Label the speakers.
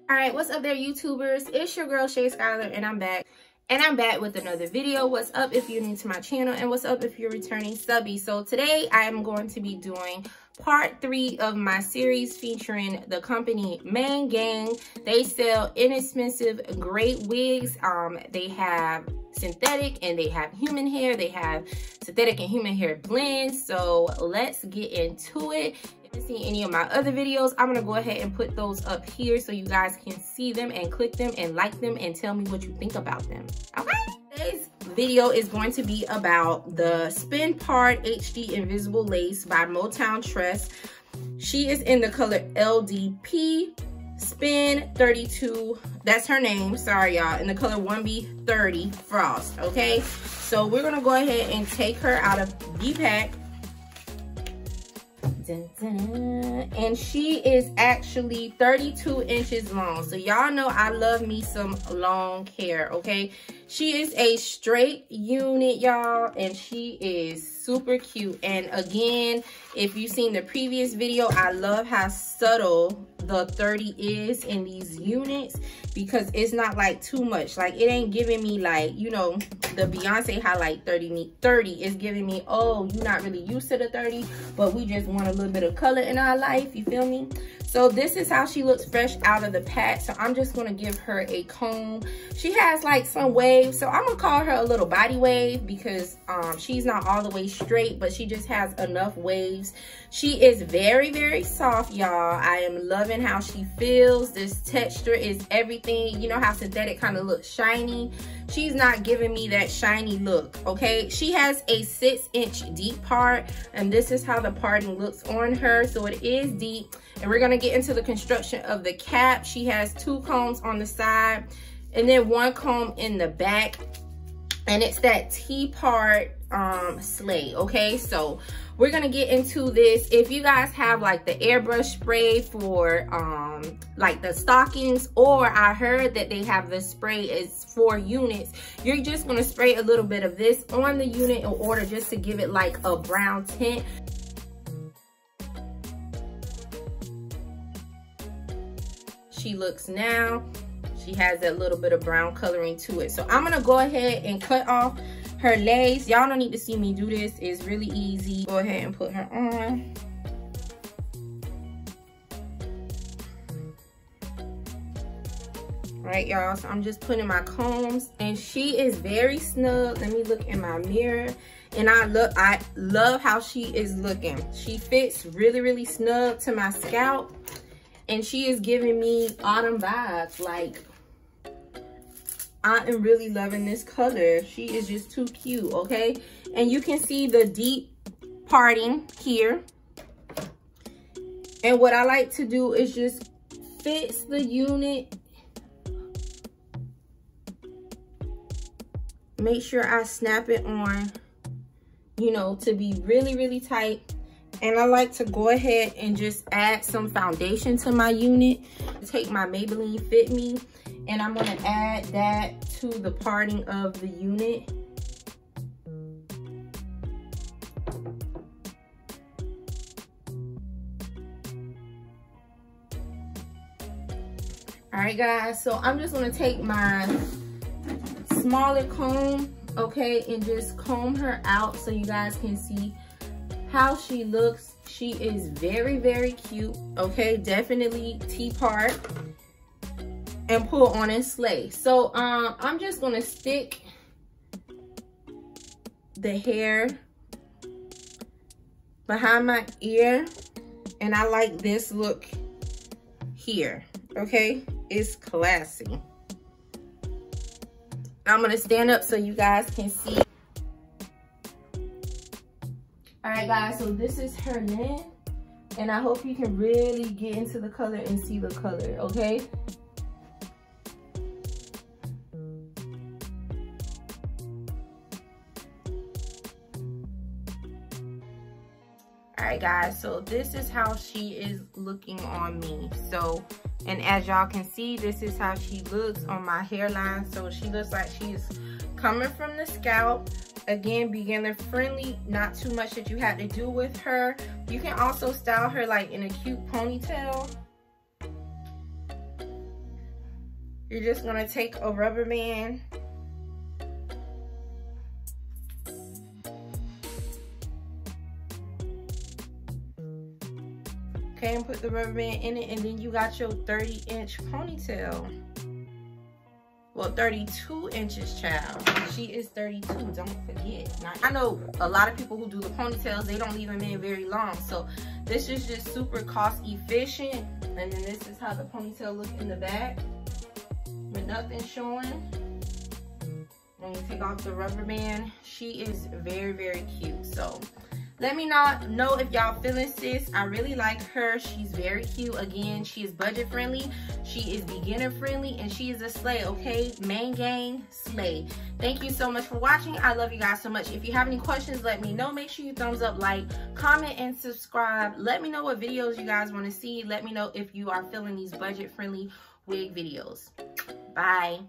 Speaker 1: All right, what's up there, YouTubers? It's your girl SHAYSKYLER, and I'm back. And I'm back with another video. What's up if you're new to my channel, and what's up if you're returning subby? So today I am going to be doing part 3 of my series featuring the company MANEGANG. They sell inexpensive, great wigs. They have synthetic and they have human hair. They have synthetic and human hair blends. So let's get into it. If you see any of my other videos, I'm gonna go ahead and put those up here so you guys can see them and click them and like them and tell me what you think about them. Okay, today's video is going to be about the Spin Part HD Invisible Lace by Motown Tress. She is in the color LDP Spin 32. That's her name, sorry y'all, in the color 1B30 Frost. Okay, so we're gonna go ahead and take her out of the pack. Dun, dun. And she is actually 32 inches long. So y'all know I love me some long hair, okay? She is a straight unit, y'all, and she is super cute. And again, if you've seen the previous video, I love how subtle the 30 is in these units, because it's not like too much. Like, it ain't giving me like, you know, the Beyonce highlight 30 is giving me, oh, you're not really used to the 30, but we just want a little bit of color in our life, you feel me? So this is how she looks fresh out of the pack. So I'm just gonna give her a comb. She has like some waves, so I'm gonna call her a little body wave, because she's not all the way straight, but she just has enough waves. She is very, very soft, y'all. I am loving how she feels. This texture is everything. You know how synthetic kind of looks shiny? She's not giving me that shiny look, okay? She has a 6-inch deep part, and this is how the parting looks on her. So it is deep, and we're gonna get into the construction of the cap. She has 2 combs on the side and then 1 comb in the back, and it's that T-part sleigh, okay? So we're gonna get into this. If you guys have like the airbrush spray for like the stockings, or I heard that they have the spray is 4 units, you're just gonna spray a little bit of this on the unit in order just to give it like a brown tint. She looks now. She has that little bit of brown coloring to it. So I'm gonna go ahead and cut off her lace. Y'all don't need to see me do this. It's really easy. Go ahead and put her on. All right, y'all, so I'm just putting my combs, and she is very snug. Let me look in my mirror, and I love how she is looking. She fits really, really snug to my scalp, and she is giving me autumn vibes. Like, I am really loving this color. She is just too cute, okay? And you can see the deep parting here. And what I like to do is just fix the unit. Make sure I snap it on, you know, to be really, really tight. And I like to go ahead and just add some foundation to my unit. Take my Maybelline Fit Me, and I'm gonna add that to the parting of the unit. All right, guys, so I'm just gonna take my smaller comb, okay, and just comb her out so you guys can see how she looks. She is very, very cute, okay? Definitely T-part and pull on and slay. So I'm just gonna stick the hair behind my ear, and I like this look here, okay? It's classy. I'm gonna stand up so you guys can see. All right, guys, so this is her length, and I hope you can really get into the color and see the color, okay? All right, guys, so this is how she is looking on me. So, and as y'all can see, this is how she looks on my hairline. So she looks like she's coming from the scalp. Again, beginner friendly, not too much that you have to do with her. You can also style her like in a cute ponytail. You're just gonna take a rubber band. Okay, and put the rubber band in it, and then you got your 30-inch ponytail. Well, 32 inches, child. She is 32, don't forget. Now, I know a lot of people who do the ponytails, they don't leave them in very long. So this is just super cost efficient. And then this is how the ponytail looks in the back with nothing showing. When you take off the rubber band, she is very, very cute. So let me know if y'all feeling sis. I really like her. She's very cute. Again, she is budget friendly. She is beginner friendly, and she is a slay, okay? Main gang slay. Thank you so much for watching. I love you guys so much. If you have any questions, let me know. Make sure you thumbs up, like, comment, and subscribe. Let me know what videos you guys want to see. Let me know if you are feeling these budget friendly wig videos. Bye.